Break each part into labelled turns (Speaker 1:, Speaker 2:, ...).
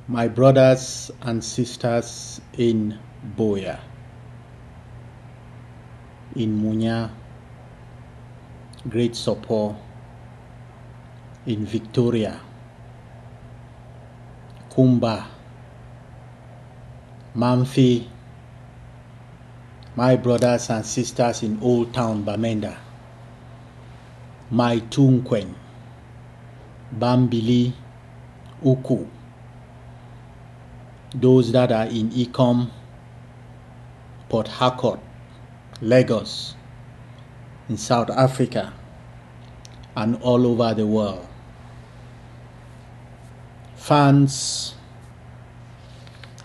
Speaker 1: My brothers and sisters in Buea, in Munya, Great Sopo, in Victoria, Kumba, Mamfi, my brothers and sisters in Old Town Bamenda, my Tunkwen, Bambili, Uku, those that are in Ecom, Port Harcourt, Lagos, in South Africa, and all over the world. Fans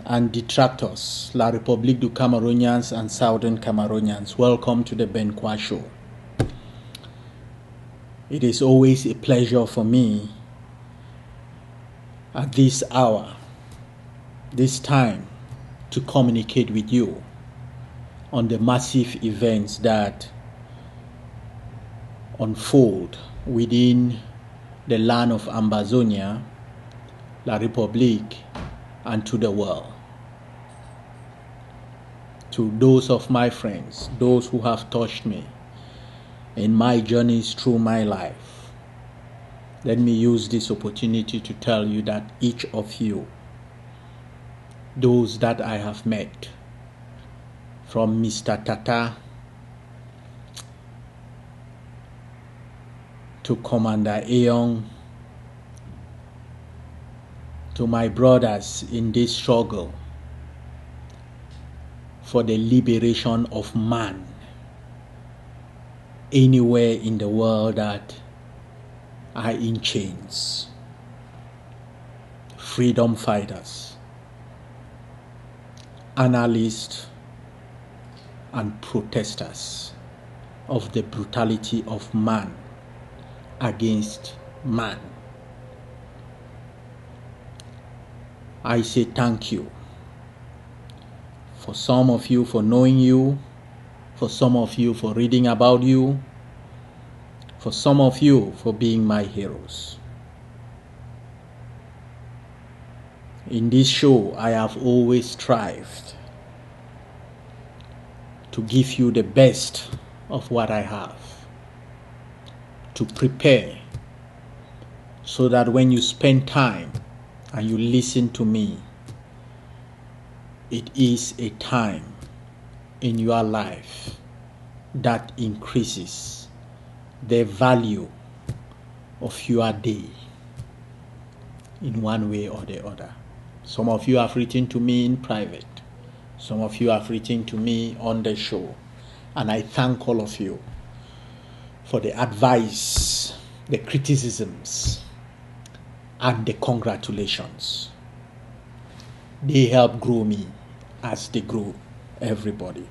Speaker 1: and detractors, La République du Cameroonians and Southern Cameroonians, welcome to the Ben Kwa Show. It is always a pleasure for me at this hour, this time, to communicate with you on the massive events that unfold within the land of Ambazonia, La République, and to the world. To those of my friends, those who have touched me in my journeys through my life, let me use this opportunity to tell you that each of you, those that I have met, from Mr. Tata to Commander Ayoung, to my brothers in this struggle for the liberation of man anywhere in the world that are in chains, freedom fighters, analysts, and protesters of the brutality of man against man. I say thank you. For some of you for knowing you, for some of you for reading about you, for some of you for being my heroes. In this show, I have always strived to give you the best of what I have, to prepare so that when you spend time and you listen to me, it is a time in your life that increases the value of your day in one way or the other. Some of you have written to me in private. Some of you have written to me on the show. And I thank all of you for the advice, the criticisms, and the congratulations. They help grow me as they grow everybody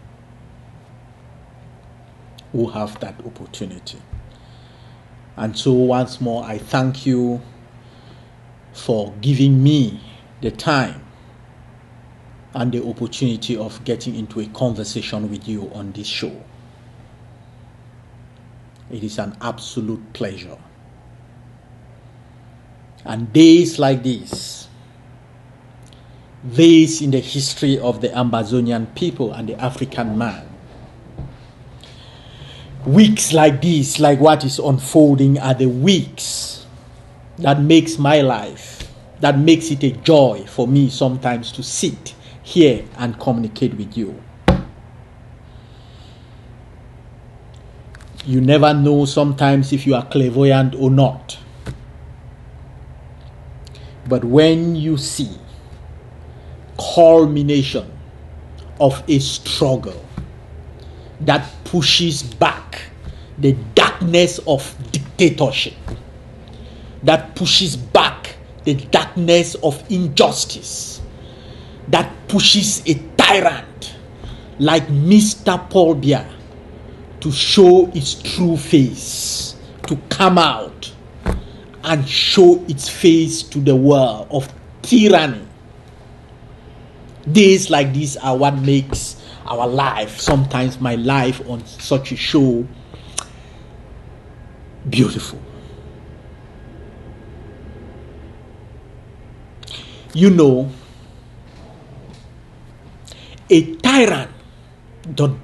Speaker 1: who have that opportunity. And so once more, I thank you for giving me the time and the opportunity of getting into a conversation with you on this show. It is an absolute pleasure. And days like this, days in the history of the Ambazonian people and the African man, weeks like this, like what is unfolding, are the weeks that makes my life, that makes it a joy for me sometimes to sit here and communicate with you. You never know sometimes if you are clairvoyant or not. But when you see culmination of a struggle that pushes back the darkness of dictatorship, that pushes back the darkness of injustice, that pushes a tyrant like Mr. Paul Biya to show his true face, to come out and show its face to the world of tyranny. Days like this are what makes our life, sometimes my life on such a show, beautiful. You know, a tyrant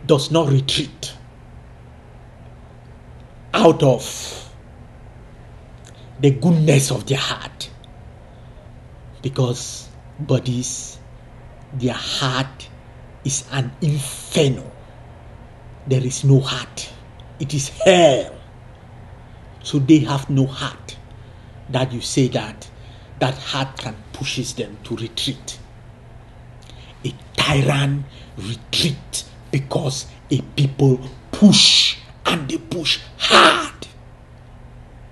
Speaker 1: does not retreat out of the goodness of their heart, because bodies, their heart is an inferno. There is no heart. It is hell. So they have no heart. That you say that heart can pushes them to retreat. A tyrant retreat because a people push, and they push hard.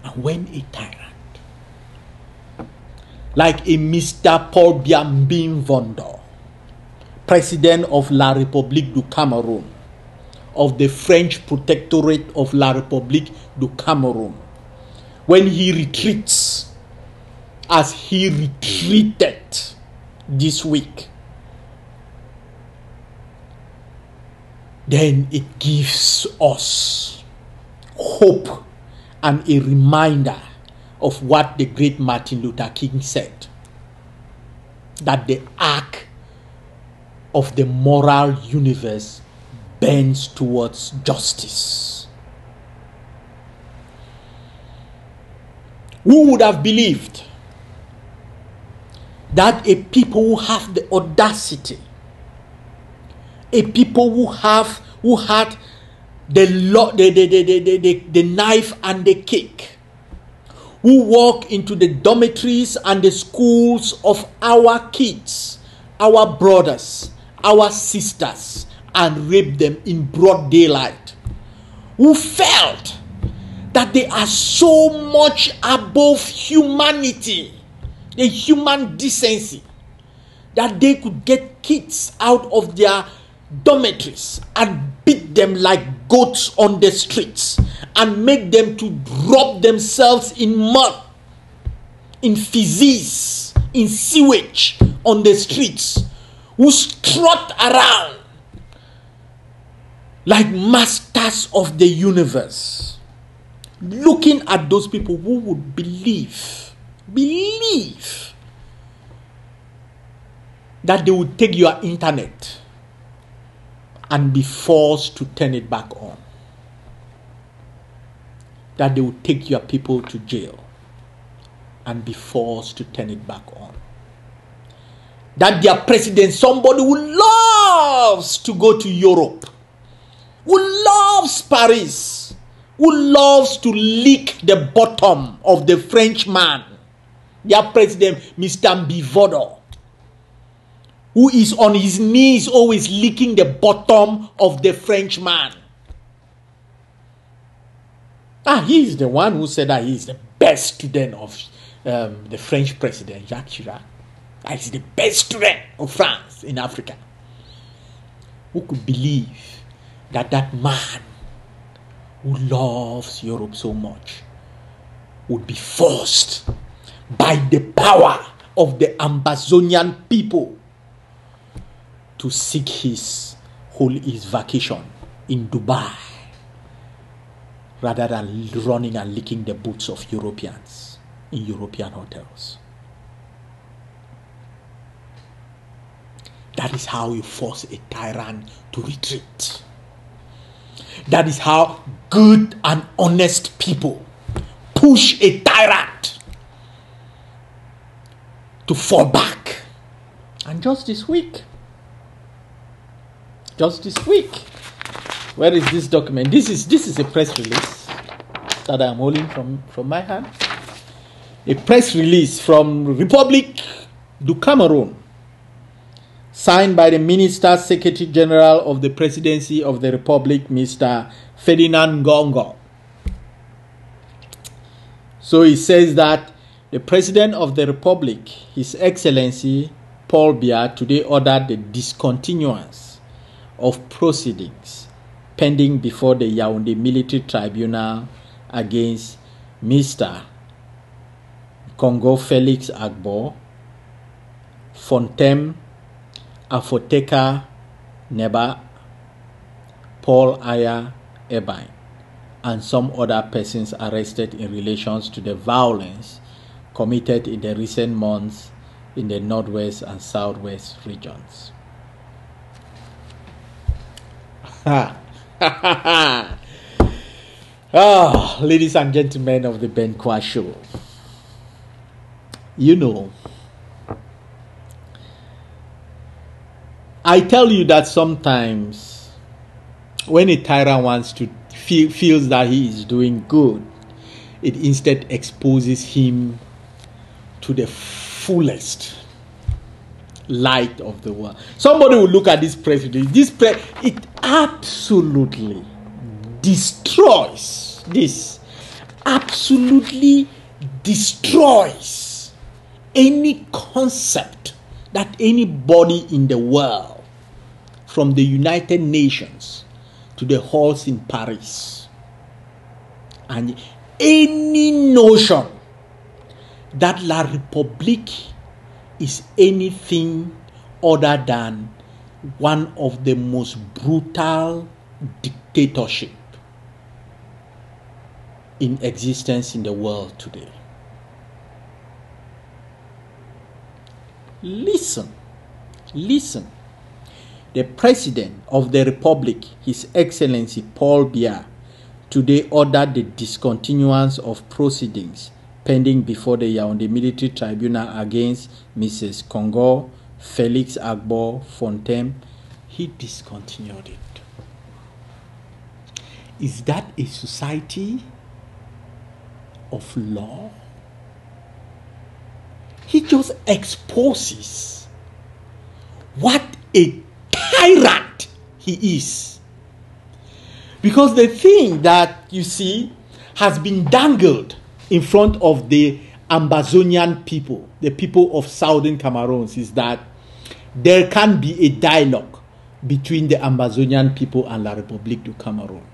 Speaker 1: And when a tyrant, like a Mr. Paul Biya Mbimvondo, President of La République du Cameroon, of the French Protectorate of La République du Cameroon, when he retreats, as he retreated this week, then it gives us hope and a reminder of what the great Martin Luther King said, that the arc of the moral universe bends towards justice. Who would have believed that a people who have the audacity, a people who had the knife and the cake, who walk into the dormitories and the schools of our kids, our brothers, our sisters, and rape them in broad daylight, who felt that they are so much above humanity, the human decency, that they could get kids out of their dormitories and beat them like goats on the streets and make them to drop themselves in mud, in feces, in sewage on the streets, who strut around like masters of the universe. Looking at those people, who would believe that they would take your internet and be forced to turn it back on, that they would take your people to jail and be forced to turn it back on, that their president, somebody who loves to go to Europe, who loves Paris, who loves to lick the bottom of the Frenchman, their president, Mr. Mbimvondo, who is on his knees always licking the bottom of the Frenchman. He is the one who said that he is the best student of the French president, Jacques Chirac. That is the best student of France in Africa. Who could believe that that man who loves Europe so much would be forced by the power of the Amazonian people to seek his vacation in Dubai, rather than running and licking the boots of Europeans in European hotels. That is how you force a tyrant to retreat. That is how good and honest people push a tyrant to fall back. And just this week, where is this document? This is a press release that I'm holding from my hand. A press release from Republic du Cameroon, signed by the Minister Secretary General of the Presidency of the Republic, Mr. Ferdinand Ngongo. So he says that the President of the Republic, His Excellency Paul Biya, today ordered the discontinuance of proceedings pending before the Yaoundé Military Tribunal against Mr. Congo Felix Agbo, Fontem Afoteka Neba, Paul Aya Ebine, and some other persons arrested in relation to the violence committed in the recent months in the northwest and southwest regions. Ladies and gentlemen of the Ben Kwa Show, you know, I tell you that sometimes when a tyrant wants to feels that he is doing good, it instead exposes him to the fullest light of the world. Somebody will look at this president. It absolutely destroys this. Absolutely destroys any concept that anybody in the world, from the United Nations to the halls in Paris, and any notion that La République is anything other than one of the most brutal dictatorship in existence in the world today. Listen. The President of the Republic, His Excellency Paul Biya, today ordered the discontinuance of proceedings pending before the Yaoundé Military Tribunal against Mrs. Congo Felix Agbo Fontem. He discontinued it. Is that a society of law? He just exposes what a tyrant he is. Because the thing that you see has been dangled in front of the Ambazonian people, the people of Southern Cameroon, is that there can be a dialogue between the Ambazonian people and La République du Cameroon.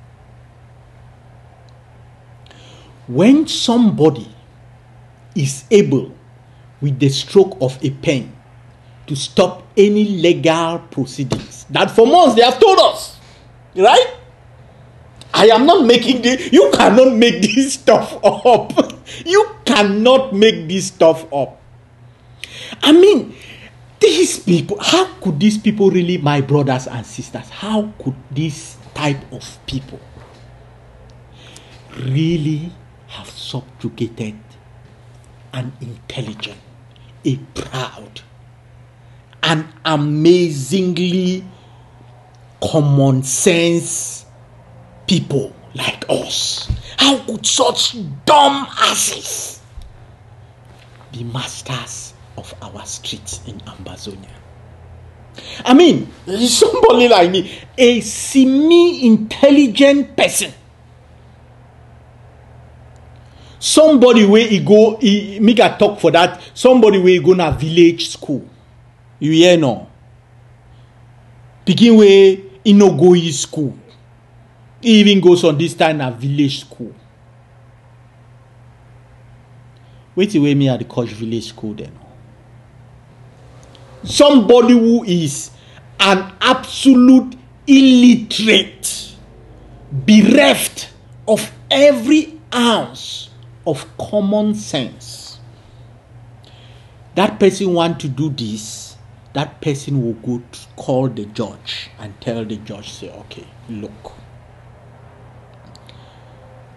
Speaker 1: When somebody is able, with the stroke of a pen, to stop any legal proceedings that for months they have told us, right? I am not making this. You cannot make this stuff up. You cannot make this stuff up. I mean, these people, how could these people really, my brothers and sisters, how could this type of people really have subjugated an intelligent, a proud, an amazingly common sense people like us? How could such dumb asses be masters of our streets in Ambazonia? I mean, somebody like me, a semi-intelligent person, somebody where he make a talk for that, somebody where he go na village school. You hear no? Begin where he no go his school. He even goes on this time at village school. Wait till me at the Koch village school then. Somebody who is an absolute illiterate, bereft of every ounce of common sense. That person want to do this, that person will go to call the judge and tell the judge, say, okay, look,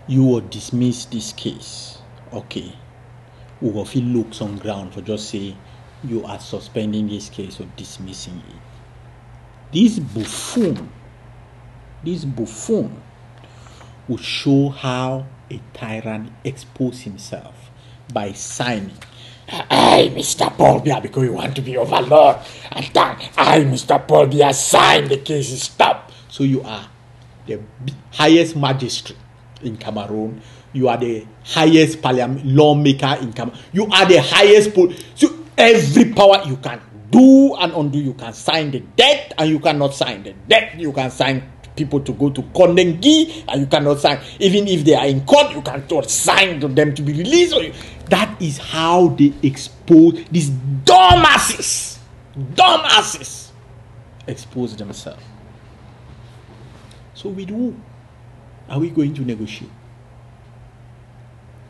Speaker 1: you will dismiss this case. Okay, we will feel looks on ground for just say you are suspending this case or dismissing it. This buffoon will show how a tyrant exposes himself by signing, I, Mr. Paul Biya, because you want to be overlord, and then I, Mr. Paul Biya, sign the case is stopped. So you are the highest magistrate in Cameroon. You are the highest parliament lawmaker in Cameroon. You are the highest so every power you can do and undo. You can sign the debt and you cannot sign the debt. You can sign people to go to Kondengi and you cannot sign. Even if they are in court, you cannot sign to them to be released. That is how they expose these dumbasses. Dumbasses expose themselves. So with who are we going to negotiate?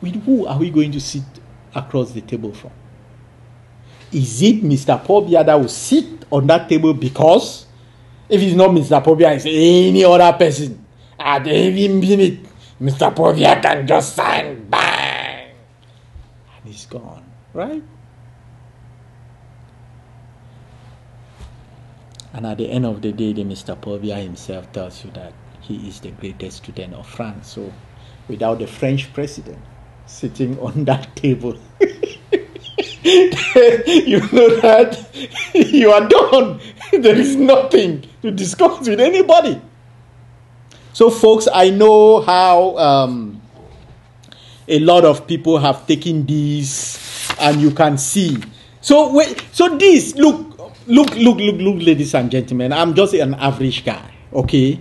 Speaker 1: With who are we going to sit across the table from? Is it Mr. Paul Biya that will sit on that table because if it's not Mr. Paul Biya, it's any other person at every minute, Mr. Paul Biya can just sign, bang, and he's gone, right? And at the end of the day, the Mr. Paul Biya himself tells you that he is the greatest student of France. So without the French president sitting on that table, you know that you are done. There is nothing to discuss with anybody. So folks, I know how a lot of people have taken this, and you can see. So this, look, ladies and gentlemen, I'm just an average guy, okay?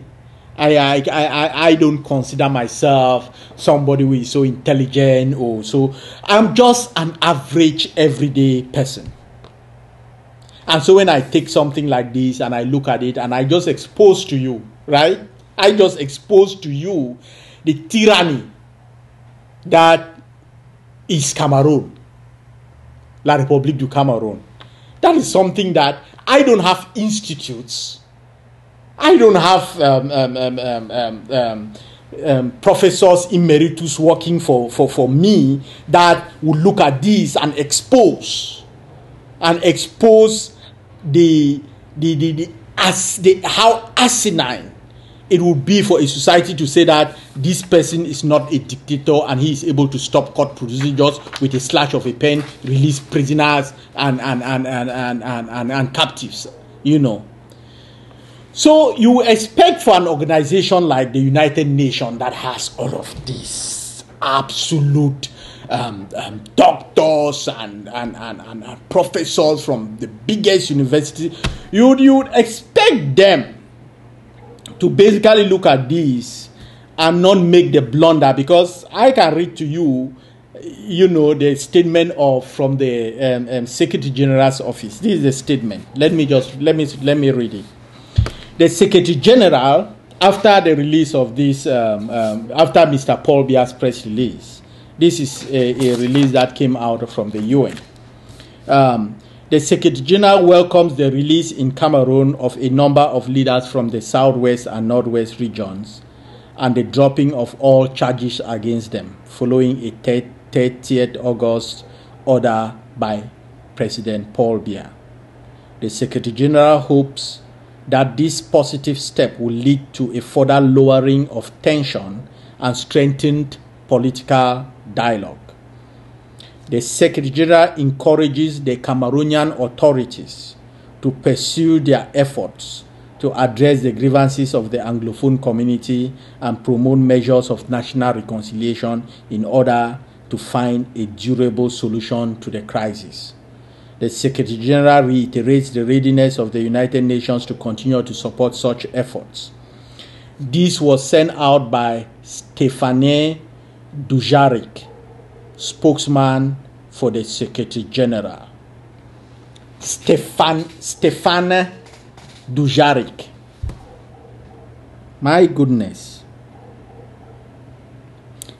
Speaker 1: I don't consider myself somebody who is so intelligent or so. I'm just an average everyday person. And so when I take something like this and I look at it and I just expose to you, right? I just expose to you the tyranny that is Cameroon, La République du Cameroon. That is something that I don't have institutes. I don't have professors emeritus working for me that would look at this and expose how asinine it would be for a society to say that this person is not a dictator and he is able to stop court procedures with a slash of a pen, release prisoners and captives, you know. So you expect for an organization like the United Nations that has all of this absolute doctors and professors from the biggest university, you would expect them to basically look at this and not make the blunder, because I can read to you, you know, the statement from the Secretary General's office. This is the statement. Let me read it. The Secretary General, after the release of this, after Mr. Paul Biya's press release, this is a release that came out from the UN. The Secretary General welcomes the release in Cameroon of a number of leaders from the southwest and northwest regions and the dropping of all charges against them following a 30th August order by President Paul Biya. The Secretary General hopes that this positive step will lead to a further lowering of tension and strengthened political dialogue. The Secretary General encourages the Cameroonian authorities to pursue their efforts to address the grievances of the Anglophone community and promote measures of national reconciliation in order to find a durable solution to the crisis. The Secretary General reiterates the readiness of the United Nations to continue to support such efforts. This was sent out by Stéphane Dujarric, spokesman for the Secretary General. Stéphane Dujarric. My goodness.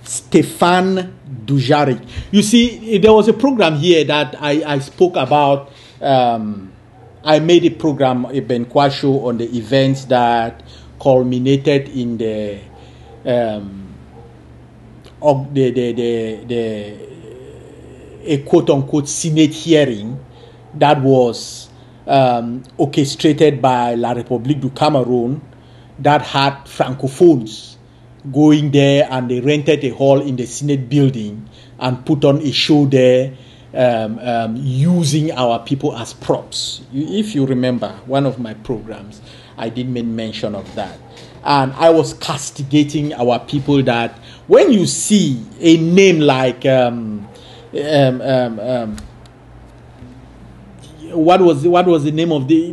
Speaker 1: Stéphane Dujarric. You see, there was a program here that I spoke about. I made a program, a Benqua show, on the events that culminated in a quote-unquote Senate hearing that was orchestrated by La République du Cameroon, that had Francophones going there, and they rented a hall in the Senate building and put on a show there, using our people as props. If you remember one of my programs, I did make mention of that. And I was castigating our people that when you see a name like what was the name of the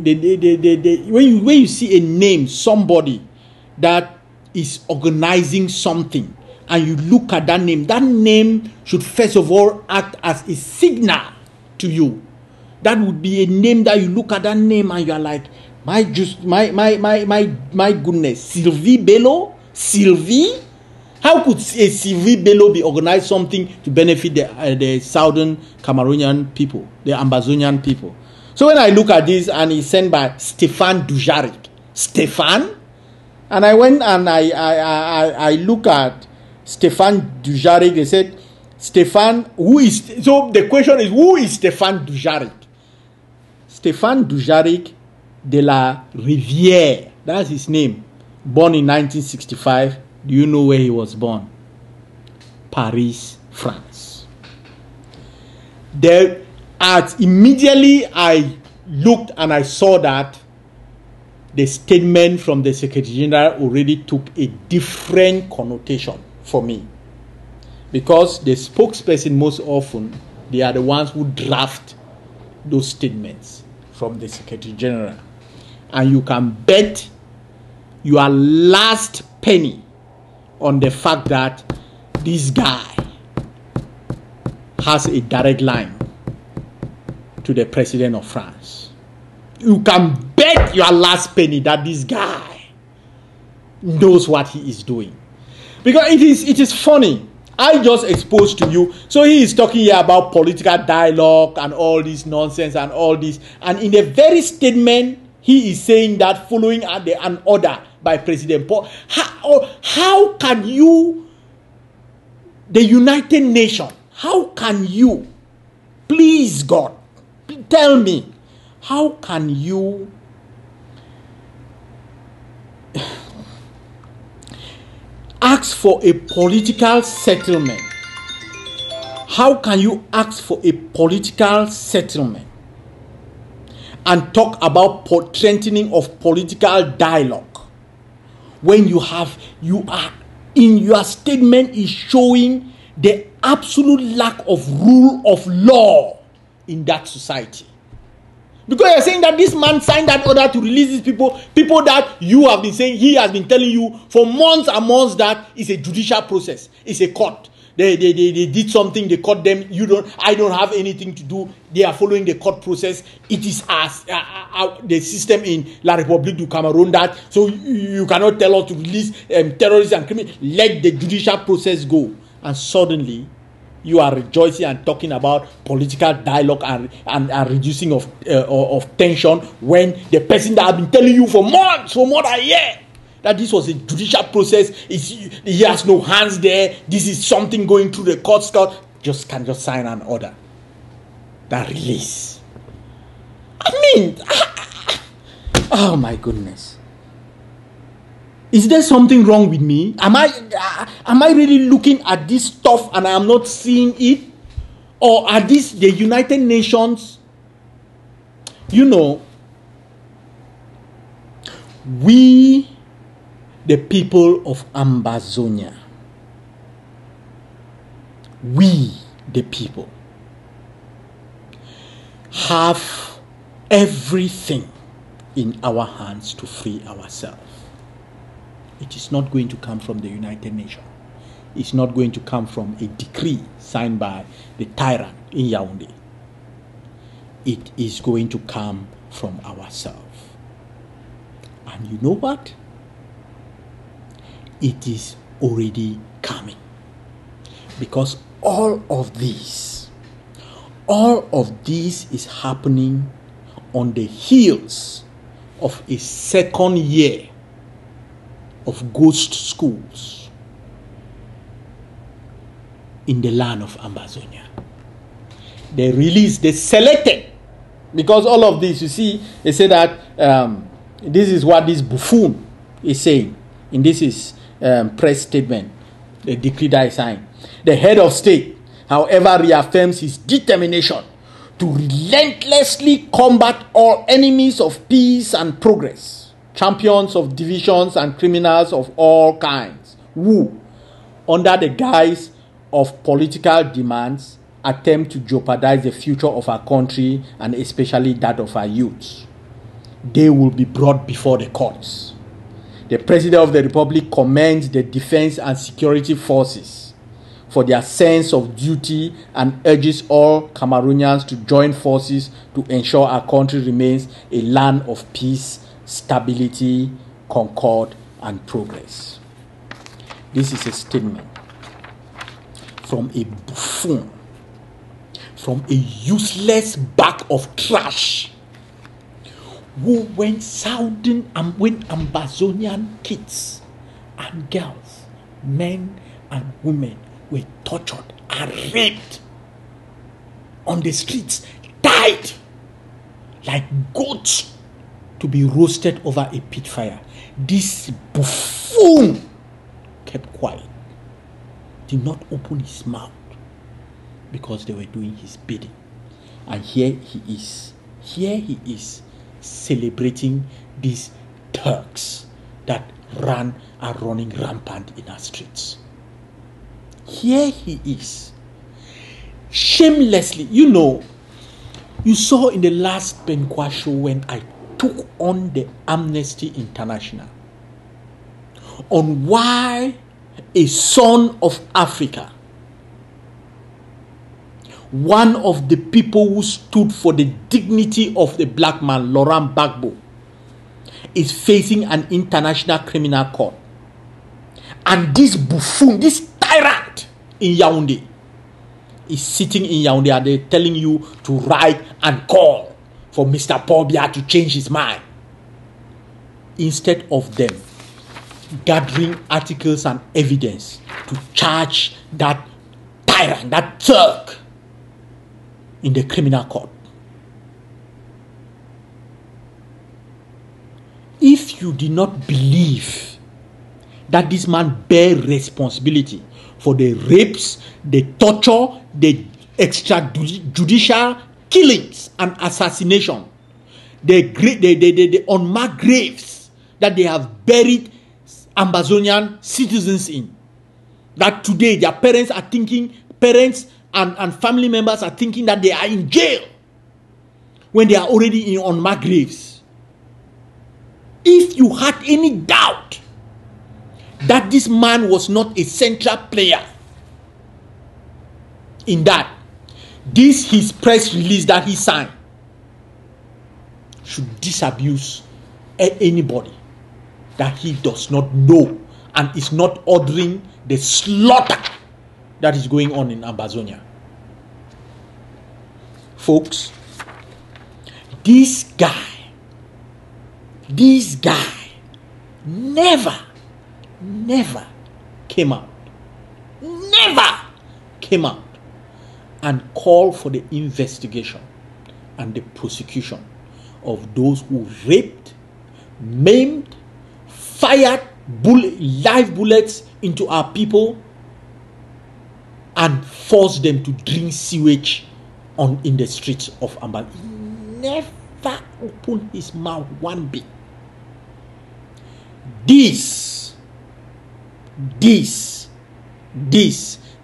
Speaker 1: when you see a name, somebody that is organizing something, and you look at that name should first of all act as a signal to you. That would be a name that you look at that name and you are like, my goodness, Sylvie Bello? Sylvie? How could a Sylvie Bello be organized something to benefit the southern Cameroonian people, the Ambazonian people? So when I look at this, and it's sent by Stéphane Dujarric. Stéphane? And I went and I look at Stéphane Dujarric. They said, Stéphane, who is... So the question is, who is Stéphane Dujarric? Stéphane Dujarric de la Rivière. That's his name. Born in 1965. Do you know where he was born? Paris, France. Immediately I looked and I saw that the statement from the Secretary General already took a different connotation for me. Because the spokesperson, most often, they are the ones who draft those statements from the Secretary General. And you can bet your last penny on the fact that this guy has a direct line to the President of France. You can bet your last penny that this guy knows what he is doing. Because it is funny. I just exposed to you. So he is talking here about political dialogue and all this nonsense and all this. And in the very statement, he is saying that following an order by President Paul. How can you, the United Nations, how can you, please God, tell me, how can you ask for a political settlement? How can you ask for a political settlement and talk about strengthening of political dialogue when you are in your statement is showing the absolute lack of rule of law in that society? Because you're saying that this man signed that order to release these people that you have been saying, he has been telling you for months and months that it's a judicial process, it's a court. They did something, they caught them. I don't have anything to do. They are following the court process. It is as the system in La République du Cameroun that, so you cannot tell us to release terrorists and criminals. Let the judicial process go. And suddenly, you are rejoicing and talking about political dialogue and reducing of tension when the person that has been telling you for months, for more than a year, that this was a judicial process, he has no hands there, this is something going through the court, can just sign an order that release. I mean, oh my goodness. Is there something wrong with me? Am I really looking at this stuff and I am not seeing it? Or are these the United Nations? You know, we, the people of Ambazonia, we, the people, have everything in our hands to free ourselves. It is not going to come from the United Nations. It's not going to come from a decree signed by the tyrant in Yaoundé. It is going to come from ourselves. And you know what? It is already coming. Because all of this is happening on the heels of a second year of ghost schools in the land of Ambazonia. They selected, because all of this, you see, they say that this is what this buffoon is saying in this press statement, the decree that I signed. The head of state, however, reaffirms his determination to relentlessly combat all enemies of peace and progress, champions of divisions and criminals of all kinds, who, under the guise of political demands, attempt to jeopardize the future of our country and especially that of our youth. They will be brought before the courts. The President of the Republic commends the defense and security forces for their sense of duty and urges all Cameroonians to join forces to ensure our country remains a land of peace, stability, concord, and progress. This is a statement from a buffoon, from a useless bag of trash, who went sounding and when Ambazonian kids and girls, men and women were tortured and raped on the streets, died like goats to be roasted over a pit fire. This buffoon kept quiet, did not open his mouth because they were doing his bidding. And here he is celebrating these Turks that are running rampant in our streets. Here he is, shamelessly. You saw in the last Benkwa show when I took on the Amnesty International on why a son of Africa, one of the people who stood for the dignity of the black man, Laurent Gbagbo, is facing an international criminal court. And this buffoon, this tyrant in Yaoundé is sitting in Yaoundé and they're telling you to write and call for Mr. Paul Biya to change his mind. Instead of them gathering articles and evidence to charge that tyrant, that Turk, in the criminal court. If you did not believe that this man bear responsibility for the rapes, the torture, the extrajudicial killings and assassination, the unmarked graves that they have buried Ambazonian citizens in, that today their parents and family members are thinking that they are in jail when they are already in unmarked graves. If you had any doubt that this man was not a central player in that, this his press release that he signed should disabuse anybody that he does not know and is not ordering the slaughter that is going on in Ambazonia. Folks, this guy never came out and called for the investigation and the prosecution of those who raped, maimed, fired live bullets into our people and forced them to drink sewage in the streets of Amba. He never opened his mouth one bit. This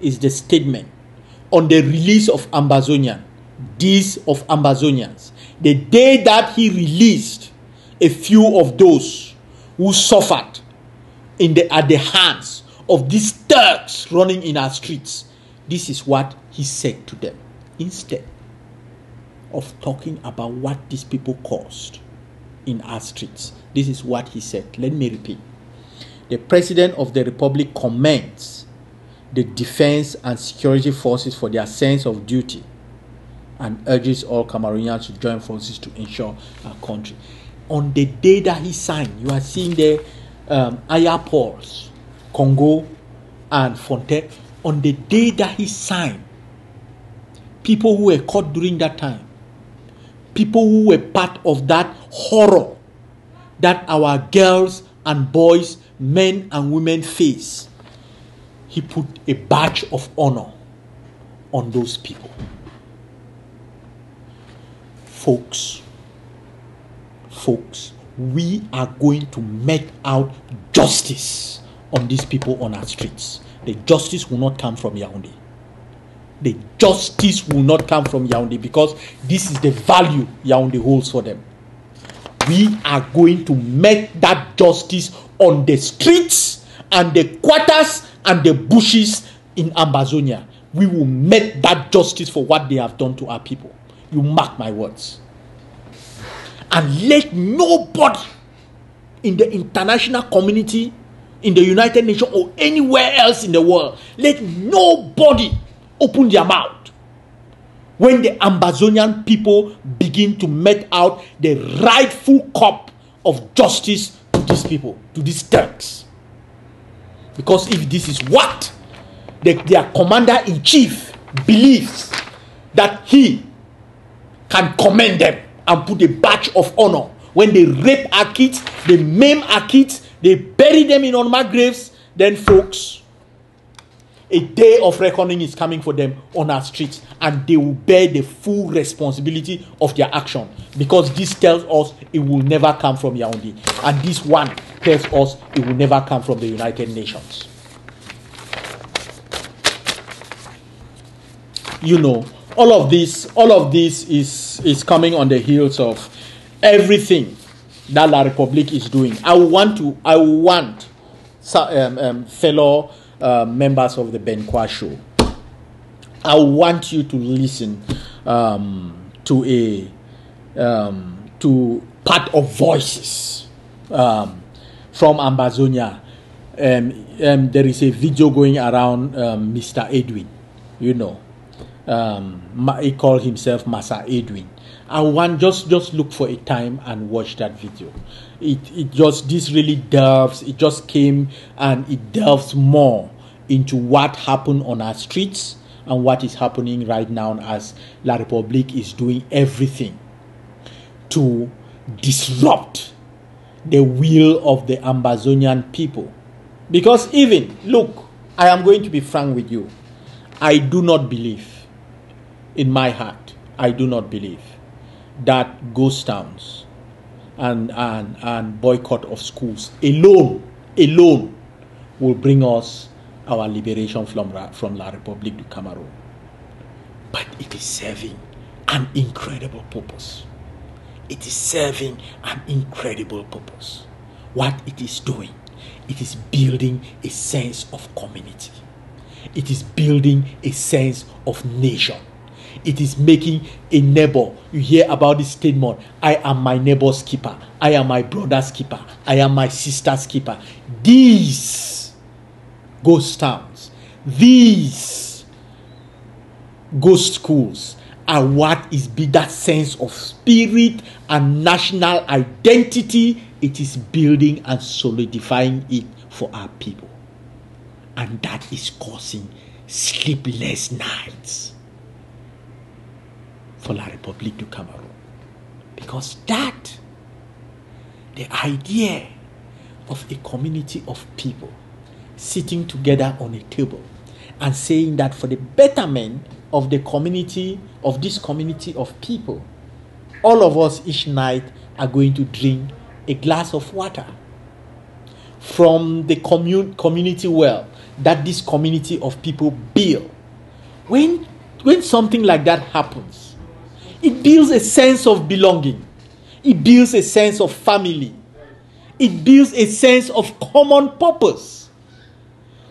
Speaker 1: is the statement on the release of Ambazonian. These of Ambazonians. The day that he released a few of those who suffered at the hands of these Turks running in our streets, this is what he said to them. Instead of talking about what these people caused in our streets, this is what he said. Let me repeat. The President of the Republic commends the defense and security forces for their sense of duty and urges all Cameroonians to join forces to ensure our country. On the day that he signed, you are seeing the Ayapors, Congo, and Fontaine. On the day that he signed, people who were caught during that time, people who were part of that horror that our girls and boys, men and women face, he put a badge of honor on those people. Folks, we are going to mete out justice on these people on our streets. The justice will not come from Yaoundé. The justice will not come from Yaoundé because this is the value Yaoundé holds for them. we are going to make that justice on the streets and the quarters and the bushes in Ambazonia. We will make that justice for what they have done to our people. You mark my words. And let nobody in the international community, in the United Nations or anywhere else in the world, let nobody open their mouth when the Ambazonian people begin to mete out the rightful cup of justice to these people, to these Turks. Because if this is what their commander-in-chief believes, that he can commend them and put a badge of honor when they rape our kids, they maim our kids, they bury them in unmarked graves, then folks, a day of reckoning is coming for them on our streets, and they will bear the full responsibility of their action, because this tells us it will never come from Yaoundé, and this one tells us it will never come from the United Nations. You know, all of this is coming on the heels of everything that La République is doing. I want fellow members of the Ben Kwa show, I want you to listen to part of voices from Ambazonia. There is a video going around, Mr. Edwin, you know. He called himself Massa Edwin. I want just look for a time and watch that video. This really delves. It just came and it delves more into what happened on our streets and what is happening right now as La République is doing everything to disrupt the will of the Ambazonian people. Because even, look, I am going to be frank with you. I do not believe, in my heart, I do not believe that ghost towns and boycott of schools alone will bring us our liberation from La République du Cameroon. But it is serving an incredible purpose. It is serving an incredible purpose. What it is doing, it is building a sense of community. It is building a sense of nation. It is making a neighbor. You hear about this statement, I am my neighbor's keeper. I am my brother's keeper. I am my sister's keeper. These ghost towns, these ghost schools are what is that sense of spirit and national identity. It is building and solidifying it for our people. And that is causing sleepless nights for La République du Cameroon. Because the idea of a community of people sitting together on a table and saying that for the betterment of the community, of this community of people, all of us each night are going to drink a glass of water from the community well that this community of people build. When something like that happens, it builds a sense of belonging. It builds a sense of family. It builds a sense of common purpose.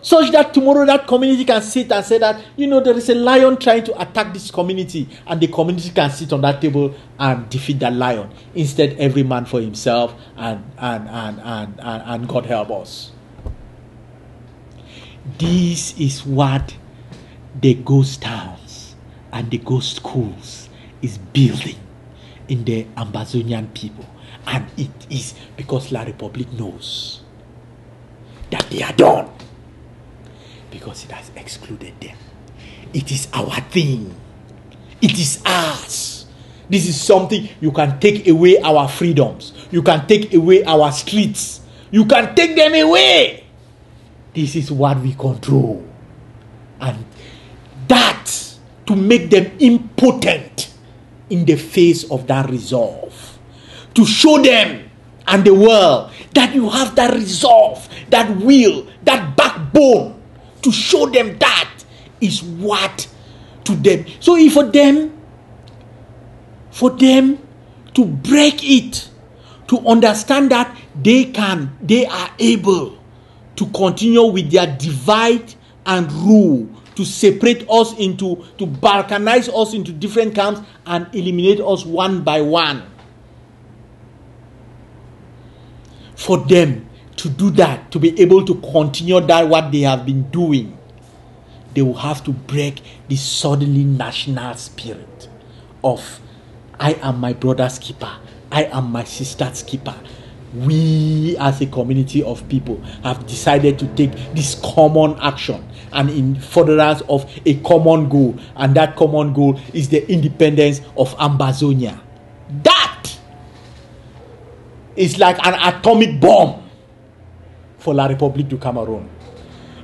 Speaker 1: Such that tomorrow that community can sit and say that, there is a lion trying to attack this community, and the community can sit on that table and defeat that lion. Instead, every man for himself and God help us. This is what the ghost towns and the ghost schools is building in the Ambazonian people. And it is because La République knows that they are done, because it has excluded them. It is our thing. It is ours. This is something you can take away our freedoms. You can take away our streets. You can take them away. This is what we control. And that, to make them impotent in the face of that resolve, to show them and the world that you have that resolve, that will, that backbone, to show them that is what to them. So for them to break it, to understand that they are able to continue with their divide and rule, to separate us to balkanize us into different camps and eliminate us one by one. For them to do that, to be able to continue that what they have been doing, they will have to break the suddenly national spirit of I am my brother's keeper, I am my sister's keeper. We as a community of people have decided to take this common action and in furtherance of a common goal, and that common goal is the independence of Ambazonia. That is like an atomic bomb for La République du Cameroon,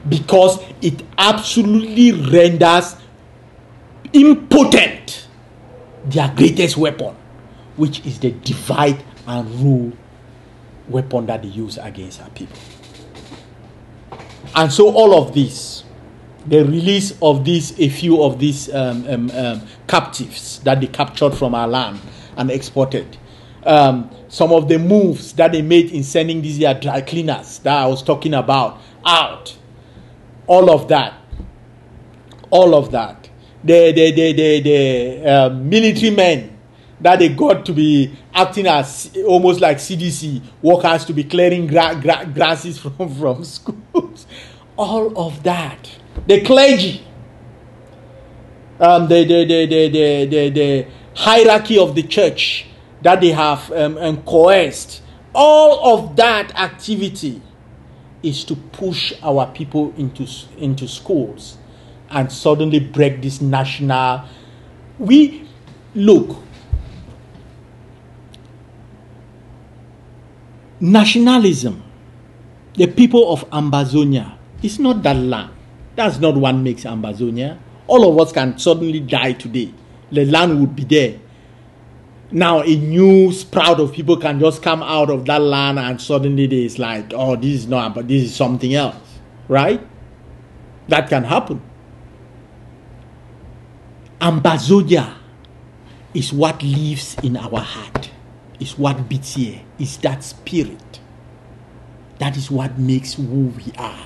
Speaker 1: because it absolutely renders impotent their greatest weapon, which is the divide and rule weapon that they use against our people. And so all of this, the release of a few of these captives that they captured from our land and exported, some of the moves that they made in sending these dry cleaners that I was talking about out, all of that, the military men that they got to be acting as almost like CDC workers, to be clearing grasses from schools, all of that, the clergy, the hierarchy of the church that they have coerced, all of that activity is to push our people into schools and suddenly break this national. Nationalism, the people of Ambazonia, it's not that land. That's not what makes Ambazonia. All of us can suddenly die today. The land would be there. Now a new sprout of people can just come out of that land and suddenly it's like, oh, this is not, but this is something else, right? That can happen. Ambazonia is what lives in our heart. Is what beats here. Is that spirit. That is what makes who we are.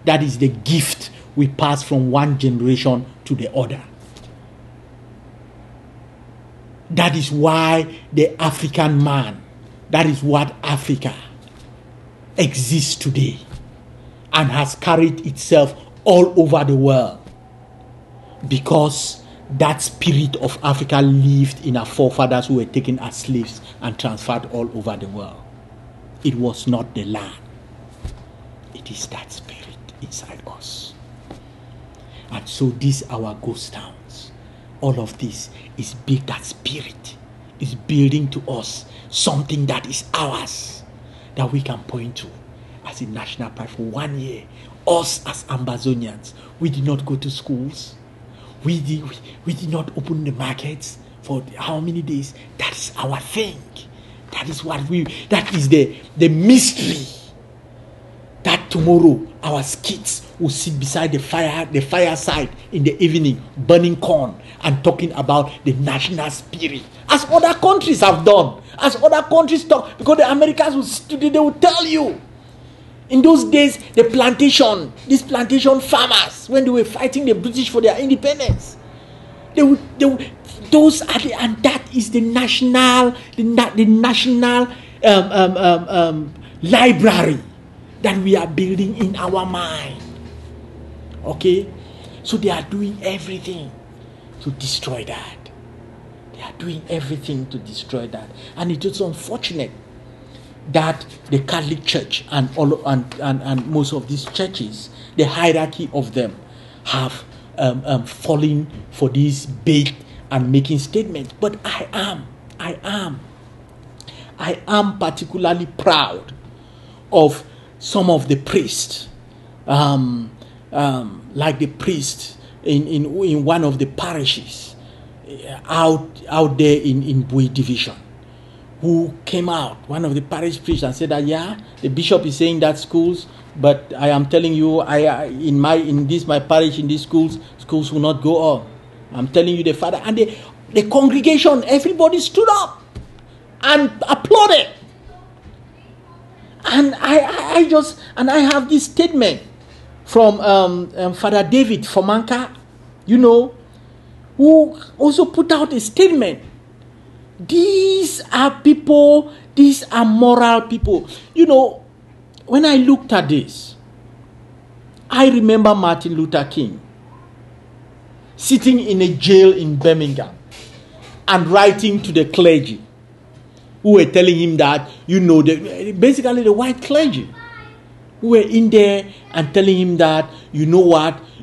Speaker 1: That is the gift we pass from one generation to the other. That is why the African man, that is what Africa exists today and has carried itself all over the world, because that spirit of Africa lived in our forefathers who were taken as slaves and transferred all over the world. It was not the land. It is that spirit inside us. And so these our ghost towns. All of this is built, that spirit is building to us something that is ours, that we can point to as a national pride. For 1 year, us as Ambazonians, we did not go to schools. We did not open the markets for how many days? That's our thing. That is that is the mystery. That tomorrow our kids will sit beside the fireside in the evening, burning corn and talking about the national spirit, as other countries have done, as other countries talk, because the Americans they will tell you. In those days, these plantation farmers, when they were fighting the British for their independence, and that is the national library that we are building in our mind. Okay, so they are doing everything to destroy that. They are doing everything to destroy that, and it is unfortunate that the Catholic Church and most of these churches, the hierarchy of them, have fallen for this bait and making statements. But I am particularly proud of some of the priests, like the priest in one of the parishes out there in Bui Division, who came out, one of the parish priests, and said that, yeah, the bishop is saying that schools, but I am telling you, in my parish, in these schools will not go on. I'm telling you, the father and the congregation, everybody stood up and applauded. And I have this statement from Father David Fomanka, who also put out a statement. These are people, these are moral people. When I looked at this, I remember Martin Luther King sitting in a jail in Birmingham and writing to the clergy who were telling him that, basically the white clergy who were in there and telling him that,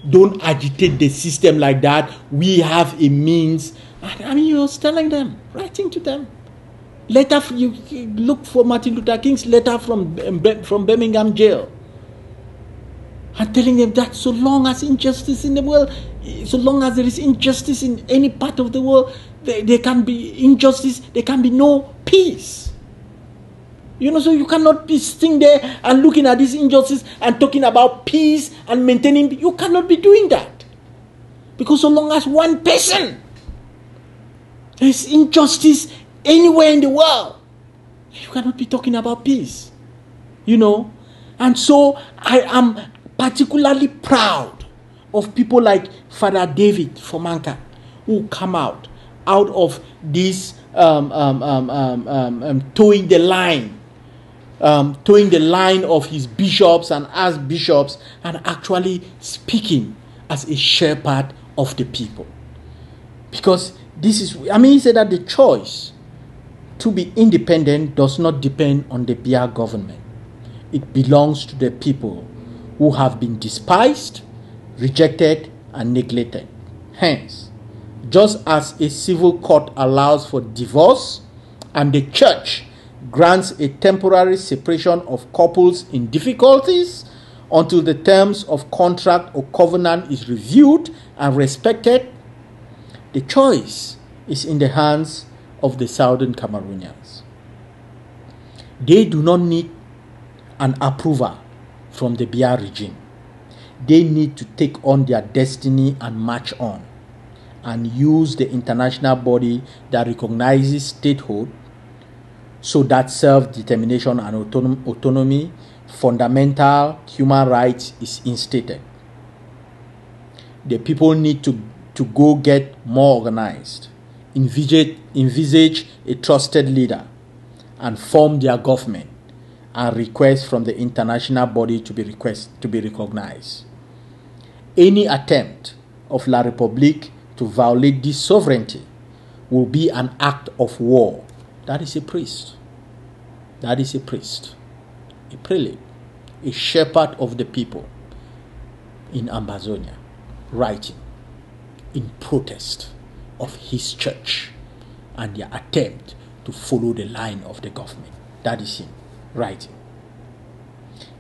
Speaker 1: don't agitate the system like that. We have a means. He was telling them, writing to them. Letter, you look for Martin Luther King's letter from Birmingham jail. And telling them that so long as injustice in the world, so long as there is injustice in any part of the world, there can be injustice, there can be no peace. So you cannot be sitting there and looking at this injustice and talking about peace and maintaining. You cannot be doing that. Because so long as one person, there's injustice anywhere in the world, you cannot be talking about peace. And so I am particularly proud of people like Father David Fomanka, who come out of this towing the line of his bishops and archbishops, and actually speaking as a shepherd of the people. Because he said that the choice to be independent does not depend on the Biya government. It belongs to the people who have been despised, rejected, and neglected. Hence, just as a civil court allows for divorce and the church grants a temporary separation of couples in difficulties until the terms of contract or covenant is reviewed and respected, the choice is in the hands of the Southern Cameroonians. They do not need an approval from the Biya regime. They need to take on their destiny and march on, and use the international body that recognizes statehood, so that self-determination and autonomy, fundamental human rights, is instated. The people need to go get more organized, envisage a trusted leader, and form their government, and request from the international body to be recognized. Any attempt of La République to violate this sovereignty will be an act of war. That is a priest. That is a priest, a prelate, a shepherd of the people in Ambazonia, writing in protest of his church and their attempt to follow the line of the government. That is him writing.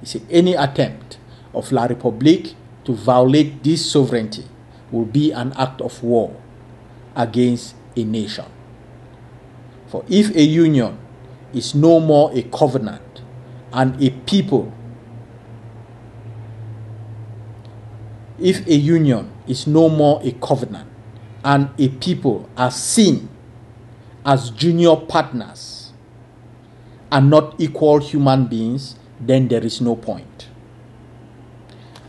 Speaker 1: He said, any attempt of La République to violate this sovereignty will be an act of war against a nation. For if a union is no more a covenant, and a people, if a union is no more a covenant, and a people are seen as junior partners and not equal human beings, then there is no point.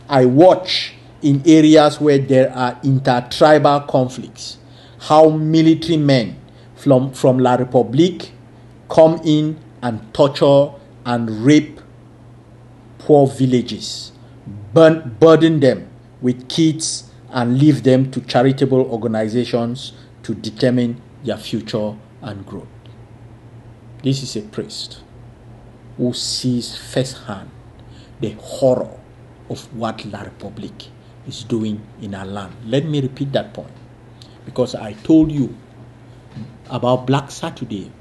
Speaker 1: I watch in areas where there are intertribal conflicts how military men from La République come in and torture and rape poor villages, burden them with kids, and leave them to charitable organizations to determine their future and growth. This is a priest who sees firsthand the horror of what La République is doing in our land. Let me repeat that point, because I told you about Black Saturday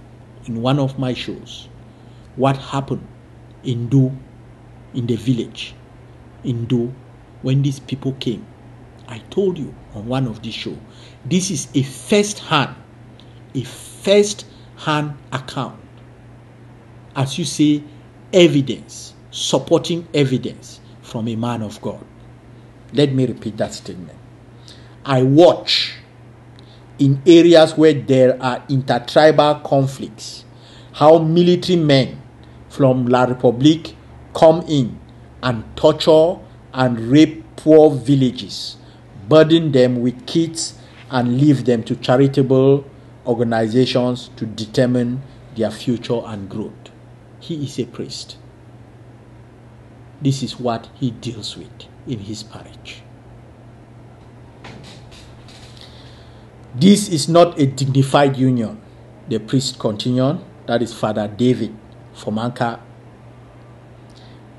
Speaker 1: in one of my shows, what happened in Do, in the village, in Do, when these people came. I told you on one of these shows, this is a first-hand account. As you say, evidence, supporting evidence from a man of God. Let me repeat that statement. I watch in areas where there are intertribal conflicts how military men from La République come in and torture and rape poor villages, burden them with kids, and leave them to charitable organizations to determine their future and growth. He is a priest. This is what he deals with in his parish. This is not a dignified union, the priest continued. That is Father David Fomanka.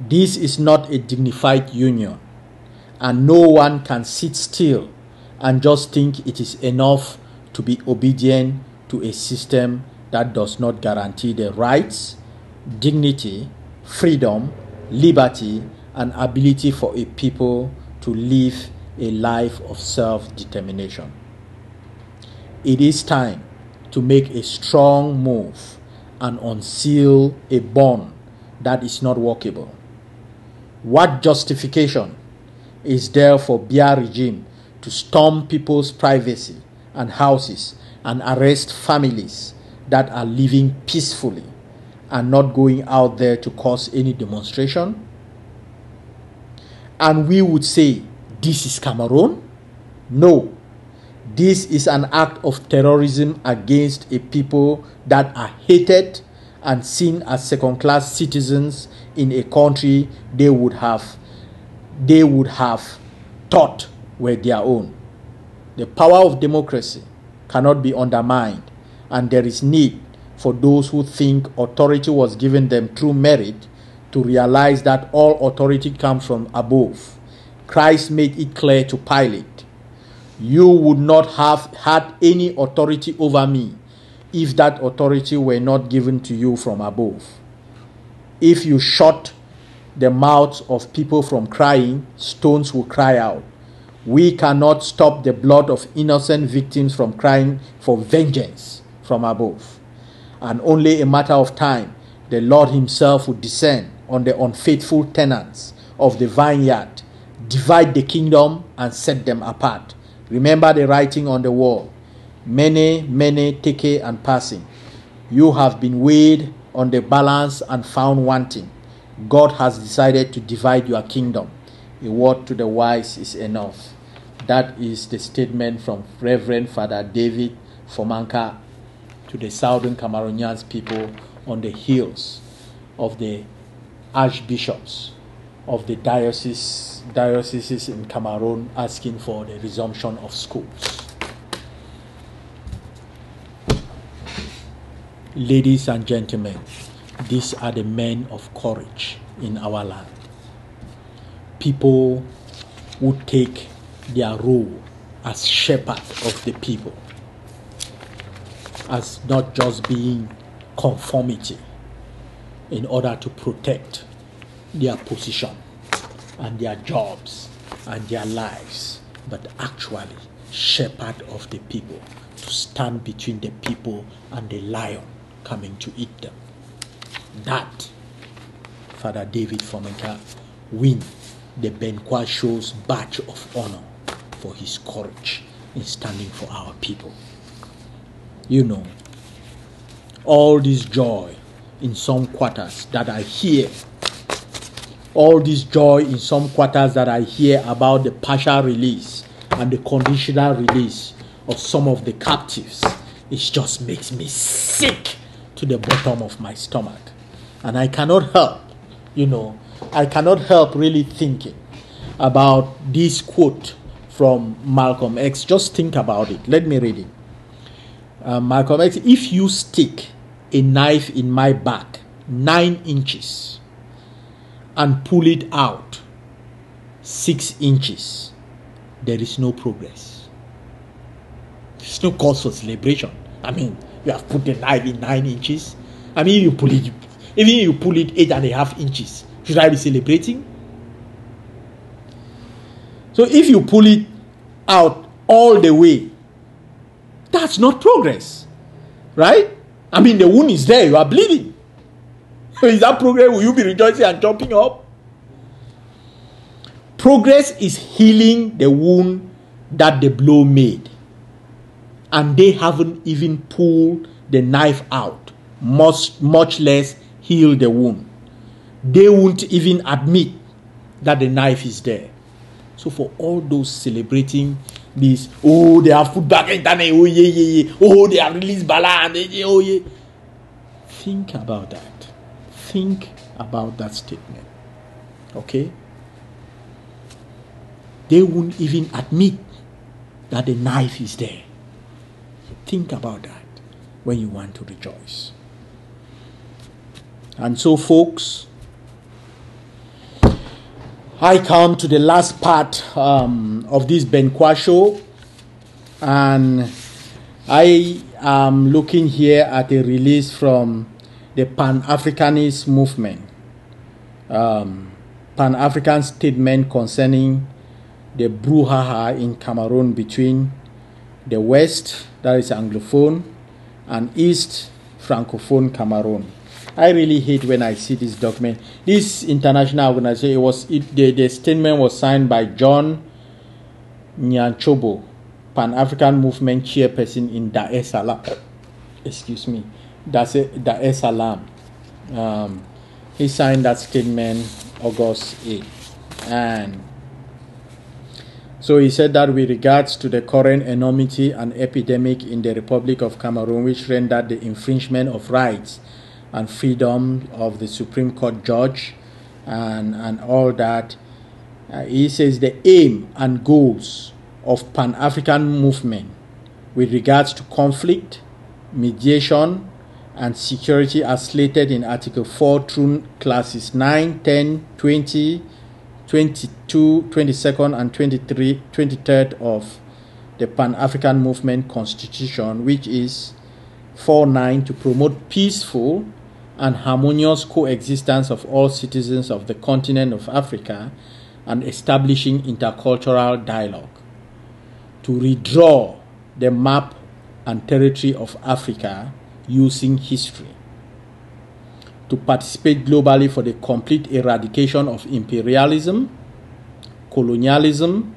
Speaker 1: This is not a dignified union, and no one can sit still and just think it is enough to be obedient to a system that does not guarantee the rights, dignity, freedom, liberty, and ability for a people to live a life of self-determination. It is time to make a strong move and unseal a bond that is not workable. What justification is there for Biya regime to storm people's privacy and houses and arrest families that are living peacefully and not going out there to cause any demonstration? And we would say, this is Cameroon? No. This is an act of terrorism against a people that are hated and seen as second-class citizens in a country they would have thought were their own. The power of democracy cannot be undermined, and there is need for those who think authority was given them through merit to realize that all authority comes from above. Christ made it clear to Pilate, "You would not have had any authority over me if that authority were not given to you from above. If you shut the mouths of people from crying, stones will cry out. We cannot stop the blood of innocent victims from crying for vengeance from above. And only a matter of time, the Lord himself will descend on the unfaithful tenants of the vineyard, divide the kingdom and set them apart. Remember the writing on the wall. Many, many taking and passing. You have been weighed on the balance and found wanting. God has decided to divide your kingdom. A word to the wise is enough." That is the statement from Reverend Father David Fomanka to the Southern Cameroonians people on the heels of the archbishops of the dioceses in Cameroon asking for the resumption of schools. Ladies and gentlemen, these are the men of courage in our land. People who take their role as shepherd of the people, as not just being conformity in order to protect their position and their jobs and their lives, but actually shepherd of the people, to stand between the people and the lion coming to eat them. That Father David Fomanka win the Benkwa Show's badge of honor for his courage in standing for our people. You know, all this joy in some quarters that I hear, about the partial release and the conditional release of some of the captives, it just makes me sick to the bottom of my stomach. And I cannot help really thinking about this quote from Malcolm X. Just think about it. Let me read it. Malcolm X, "If you stick a knife in my back 9 inches and pull it out 6 inches, there is no progress. There's no cause for celebration. I mean, you have put the knife in 9 inches. I mean, even if you pull it 8.5 inches, should I be celebrating? So if you pull it out all the way, that's not progress, right? I mean, the wound is there, you are bleeding. Is that progress? Will you be rejoicing and jumping up? Progress is healing the wound that the blow made. And they haven't even pulled the knife out, much less heal heal the wound. They won't even admit that the knife is there. So for all those celebrating this, oh, they have put back in Tane, oh yeah, yeah, yeah, oh, they have released Bala, and they, oh yeah. Think about that. Think about that statement. Okay? They won't even admit that the knife is there. Think about that when you want to rejoice. And so, folks, I come to the last part of this Benkwa show, and I am looking here at a release from the Pan-Africanist movement, Pan-African statement concerning the brouhaha in Cameroon between the West, that is Anglophone, and East, Francophone Cameroon. I really hate when I see this document. This international organization, the statement was signed by John Nyanchobo, Pan-African Movement chairperson in Dar es Salaam. Excuse me, Dar es Salaam. He signed that statement August 8. And so he said that with regards to the current enormity and epidemic in the Republic of Cameroon, which rendered the infringement of rights and freedom of the Supreme Court judge and all that, he says the aim and goals of Pan-African movement with regards to conflict, mediation, and security as slated in Article 4 through Classes 9, 10, 20, 22, 22nd, and 23rd of the Pan-African Movement Constitution, which is 4.9, to promote peaceful and harmonious coexistence of all citizens of the continent of Africa and establishing intercultural dialogue, to redraw the map and territory of Africa using history, to participate globally for the complete eradication of imperialism, colonialism,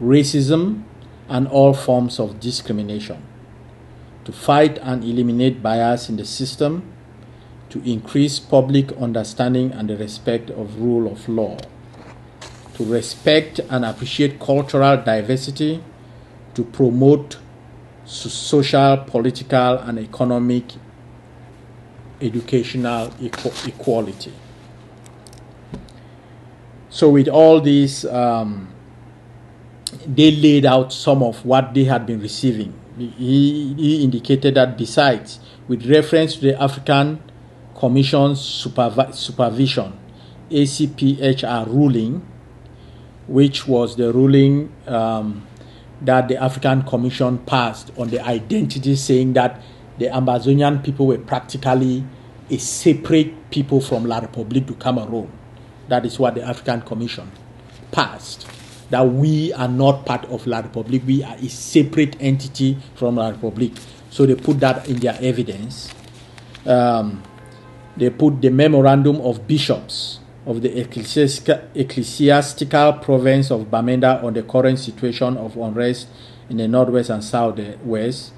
Speaker 1: racism, and all forms of discrimination, to fight and eliminate bias in the system, to increase public understanding and the respect of rule of law, to respect and appreciate cultural diversity, to promote social, political, and economic educational equality. So with all this, they laid out some of what they had been receiving. He indicated that besides, with reference to the African Commission's supervision, ACPHR ruling, which was the ruling that the African Commission passed on the identity, saying that the Ambazonian people were practically a separate people from La République du Cameroun. That is what the African Commission passed. That we are not part of La République, we are a separate entity from La République. So they put that in their evidence. They put the memorandum of bishops of the ecclesiastical province of Bamenda on the current situation of unrest in the northwest and southwest,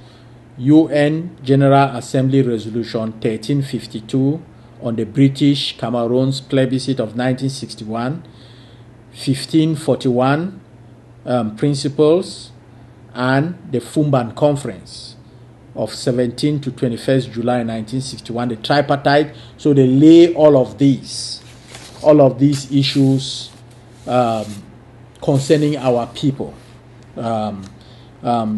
Speaker 1: UN General Assembly Resolution 1352 on the British Cameroon's plebiscite of 1961, 1541 principles, and the Fumban Conference of 17 to 21st July 1961, the tripartite. So they lay all of these issues concerning our people,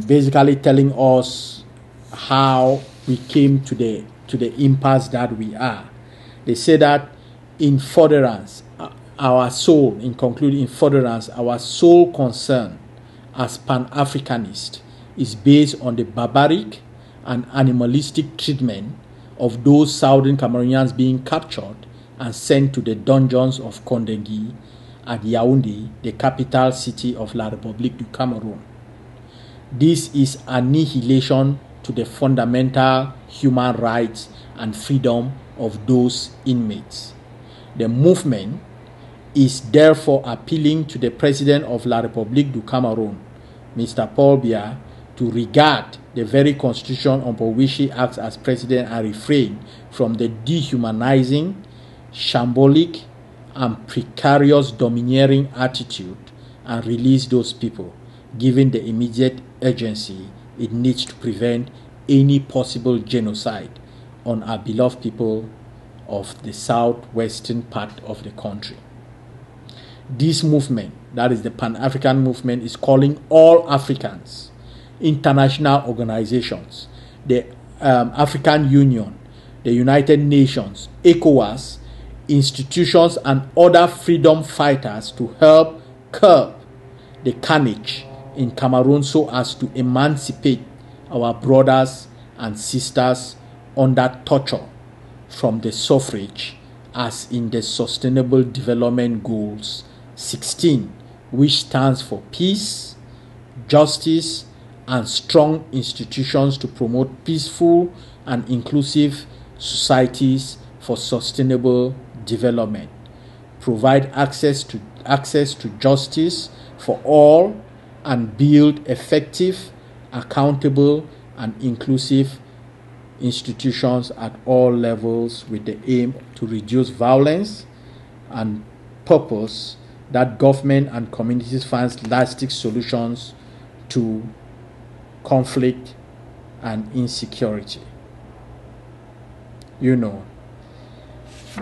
Speaker 1: basically telling us how we came to the impasse that we are. They say that in furtherance, our sole concern as Pan-Africanist is based on the barbaric and animalistic treatment of those Southern Cameroonians being captured and sent to the dungeons of Kondengui at Yaoundé, the capital city of La République du Cameroon. This is annihilation to the fundamental human rights and freedom of those inmates. The movement is therefore appealing to the President of La République du Cameroon, Mr. Paul Biya, to regard the very constitution upon which he acts as president, and refrain from the dehumanizing, shambolic, and precarious domineering attitude and release those people, given the immediate urgency it needs to prevent any possible genocide on our beloved people of the southwestern part of the country. This movement, that is the Pan-African movement, is calling all Africans, international organizations, the African Union, the United Nations, ECOWAS, institutions, and other freedom fighters to help curb the carnage in Cameroon so as to emancipate our brothers and sisters under torture from the suffrage, as in the Sustainable Development Goals 16, which stands for peace, justice, and strong institutions to promote peaceful and inclusive societies for sustainable development, provide access to justice for all, and build effective, accountable, and inclusive institutions at all levels with the aim to reduce violence and purpose that government and communities find lasting solutions to conflict and insecurity.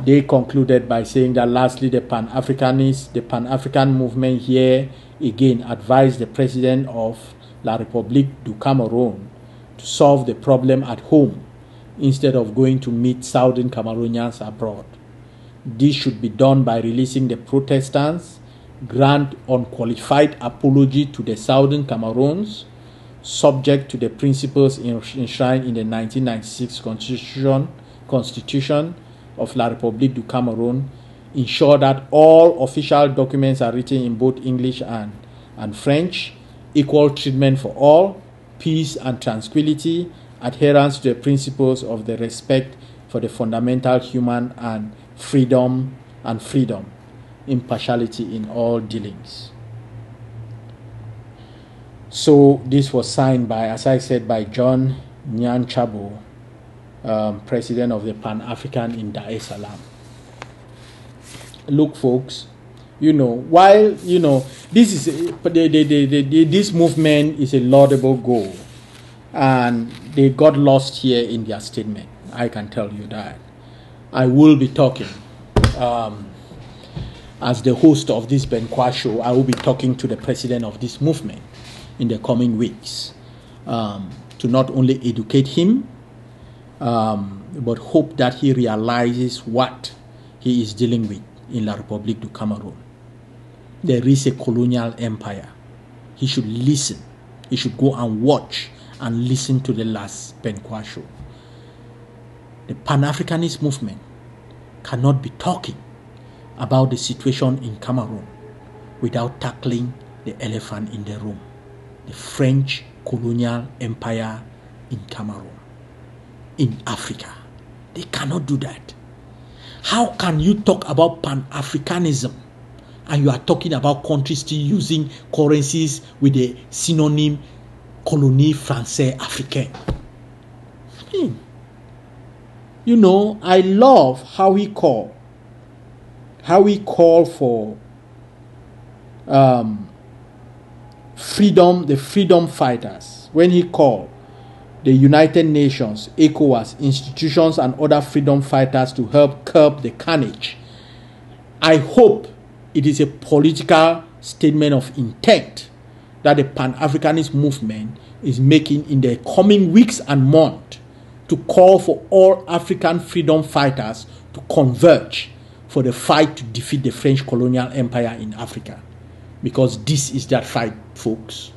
Speaker 1: They concluded by saying that lastly, the Pan-African movement here again advised the president of La République du Cameroon to solve the problem at home instead of going to meet Southern Cameroonians abroad. This should be done by releasing the Protestants, grant unqualified apology to the Southern Cameroons, subject to the principles enshrined in the 1996 Constitution of La République du Cameroon, ensure that all official documents are written in both English and French, equal treatment for all, peace and tranquility, adherence to the principles of the respect for the fundamental human and freedom, impartiality in all dealings. So this was signed by, as I said, by John Nyan Chabo, president of the Pan-African in Dar es Salaam. Look, folks, while this is this movement is a laudable goal, and they got lost here in their statement. I can tell you that. I will be talking as the host of this Benkwa show. I will be talking to the president of this movement in the coming weeks to not only educate him, but hope that he realizes what he is dealing with in La République du Cameroon. There is a colonial empire. He should listen. He should go and watch and listen to the last Benkwa show. The Pan-Africanist movement cannot be talking about the situation in Cameroon without tackling the elephant in the room, the French colonial empire in Cameroon, in Africa. They cannot do that. How can you talk about Pan-Africanism and you are talking about countries still using currencies with the synonym Colonie Française Africaine? I love how he called for freedom, the freedom fighters, when he called the United Nations, ECOWAS, institutions, and other freedom fighters to help curb the carnage. I hope it is a political statement of intent that the Pan-Africanist movement is making in the coming weeks and months to call for all African freedom fighters to converge for the fight to defeat the French colonial empire in Africa. Because this is that fight, folks.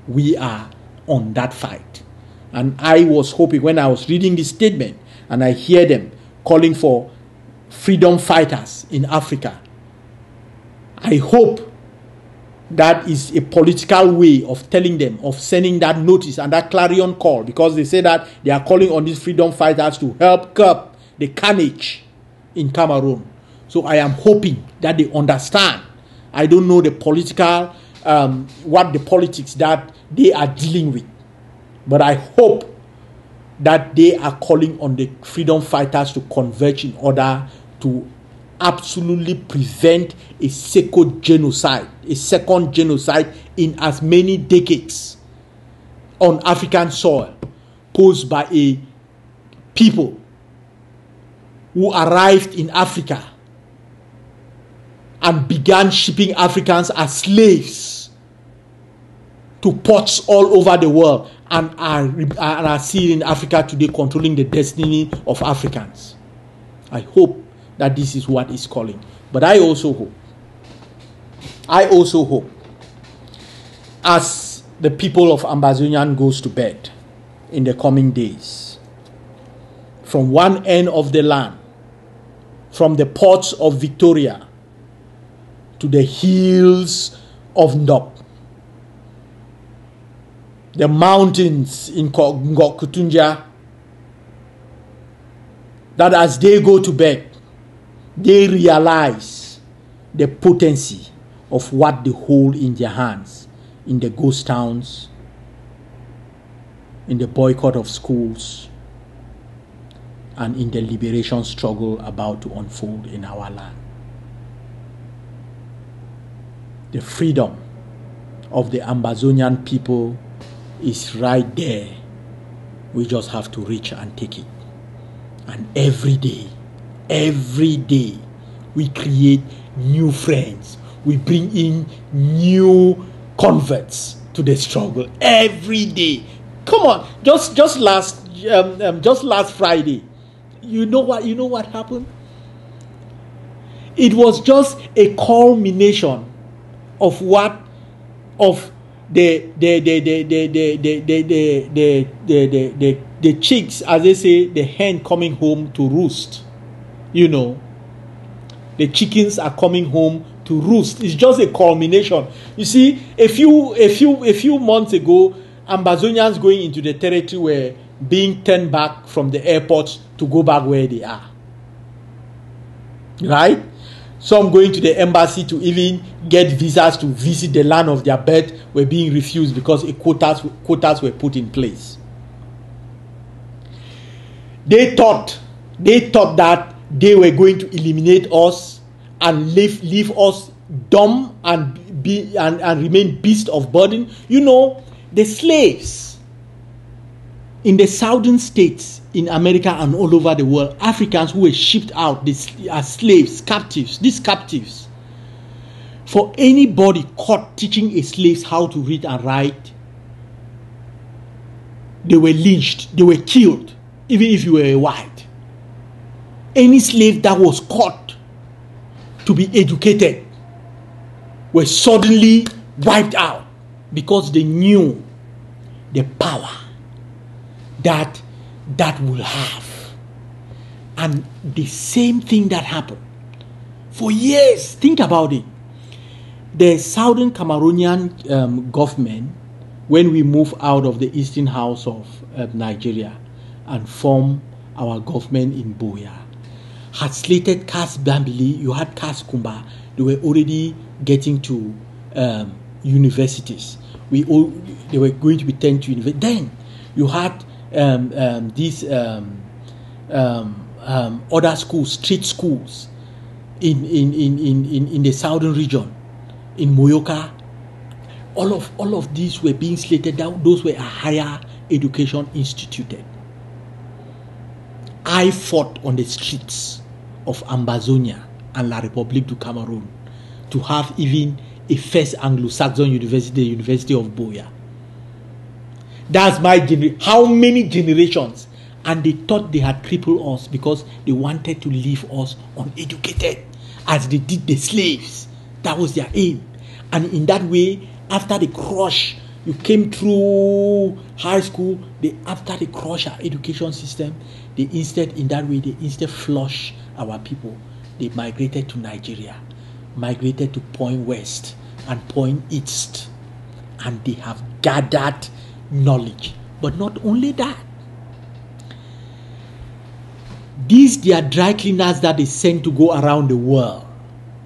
Speaker 1: We are on that fight. And I was hoping, when I was reading this statement and I hear them calling for freedom fighters in Africa, I hope that is a political way of telling them, of sending that notice and that clarion call, because they say that they are calling on these freedom fighters to help curb the carnage in Cameroon. So I am hoping that they understand. I don't know the political, what the politics that they are dealing with. But I hope that they are calling on the freedom fighters to converge in order to absolutely prevent a second genocide in as many decades on African soil posed by a people who arrived in Africa and began shipping Africans as slaves to ports all over the world and are seen in Africa today controlling the destiny of Africans. I hope that this is what is calling. But I also hope, as the people of Ambazonian goes to bed in the coming days, from one end of the land, from the ports of Victoria to the hills of Ndop, the mountains in Ngokutunja, that as they go to bed, they realize the potency of what they hold in their hands in the ghost towns, in the boycott of schools, and in the liberation struggle about to unfold in our land. The freedom of the Ambazonian people is right there. We just have to reach and take it. And every day, we create new friends. We bring in new converts to the struggle. Every day. Come on, just last Friday, you know what happened? It was just a culmination of the chicks, as they say, the hen coming home to roost. You know, the chickens are coming home to roost. It's just a culmination. You see, a few months ago, Ambazonians going into the territory were being turned back from the airport to go back where they are. Right? Some going to the embassy to even get visas to visit the land of their birth were being refused because quotas were put in place. They thought that they were going to eliminate us and leave us dumb and remain beasts of burden. You know, the slaves in the southern states in America and all over the world, Africans who were shipped out as slaves, captives, these captives. For anybody caught teaching a slave how to read and write, they were lynched, they were killed, even if you were a white. Any slave that was caught to be educated were suddenly wiped out because they knew the power that will have. And the same thing that happened for years. Think about it. The Southern Cameroonian government, when we move out of the Eastern House of Nigeria and form our government in Buea, had slated Cass Bambili, you had Cass Kumba, they were already getting to universities. They were going to be turned to university. Then you had these other schools, street schools in the southern region, in Moyoka. All of these were being slated down. Those were a higher education instituted. I fought on the streets of Ambazonia and La République du Cameroon to have even a first Anglo-Saxon university, the University of Buea. That's my generation. How many generations? And they thought they had crippled us because they wanted to leave us uneducated, as they did the slaves. That was their aim. And in that way, after the crush, you came through high school, after they crush our education system, they instead flush our people. They migrated to Nigeria, migrated to Point West and Point East, and they have gathered knowledge. But not only that, these they are dry cleaners that they send to go around the world.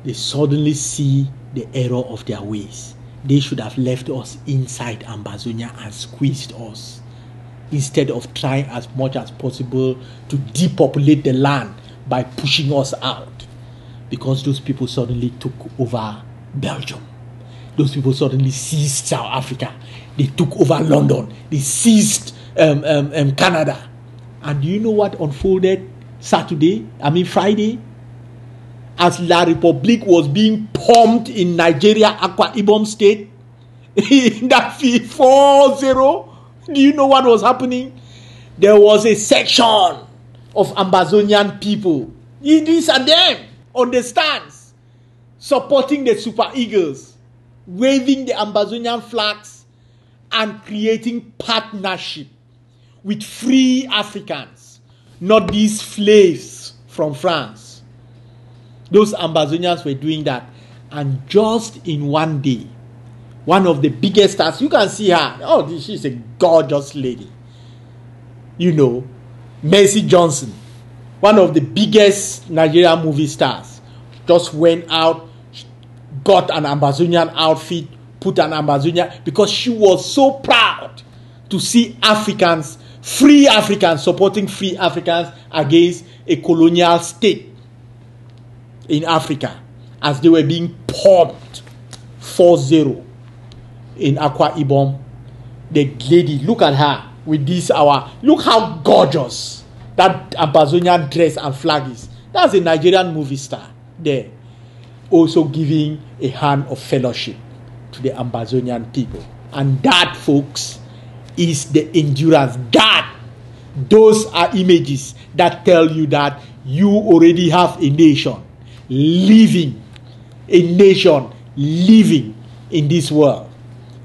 Speaker 1: They suddenly see the error of their ways. They should have left us inside Ambazonia and squeezed us instead of trying as much as possible to depopulate the land by pushing us out, because those people suddenly took over Belgium. Those people suddenly seized South Africa. They took over London. They seized Canada. And do you know what unfolded Friday? As La Republique was being pumped in Nigeria, Akwa Ibom State, in that 4-0, do you know what was happening? There was a section of Ambazonian people, these are them, on the stands, supporting the Super Eagles, waving the Ambazonian flags, and creating partnership with free Africans, not these slaves from France. Those Ambazonians were doing that. And just in one day, one of the biggest stars, you can see her. Oh, she's a gorgeous lady. You know, Mercy Johnson, one of the biggest Nigerian movie stars, just went out, got an Ambazonian outfit, put an Ambazonian, because she was so proud to see Africans, free Africans, supporting free Africans against a colonial state in Africa, as they were being pumped 4-0 in Akwa Ibom. The lady, look at her with this look how gorgeous that Ambazonian dress and flag is. That's a Nigerian movie star there, also giving a hand of fellowship to the Ambazonian people. And that, folks, is the endurance. Those are images that tell you that you already have a nation living in this world.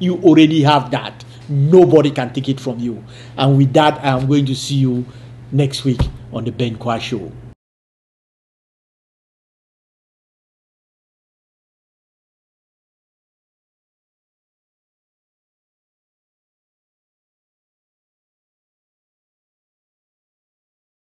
Speaker 1: You already have that. Nobody can take it from you. And with that, I am going to see you next week on the Ben Kwa Show.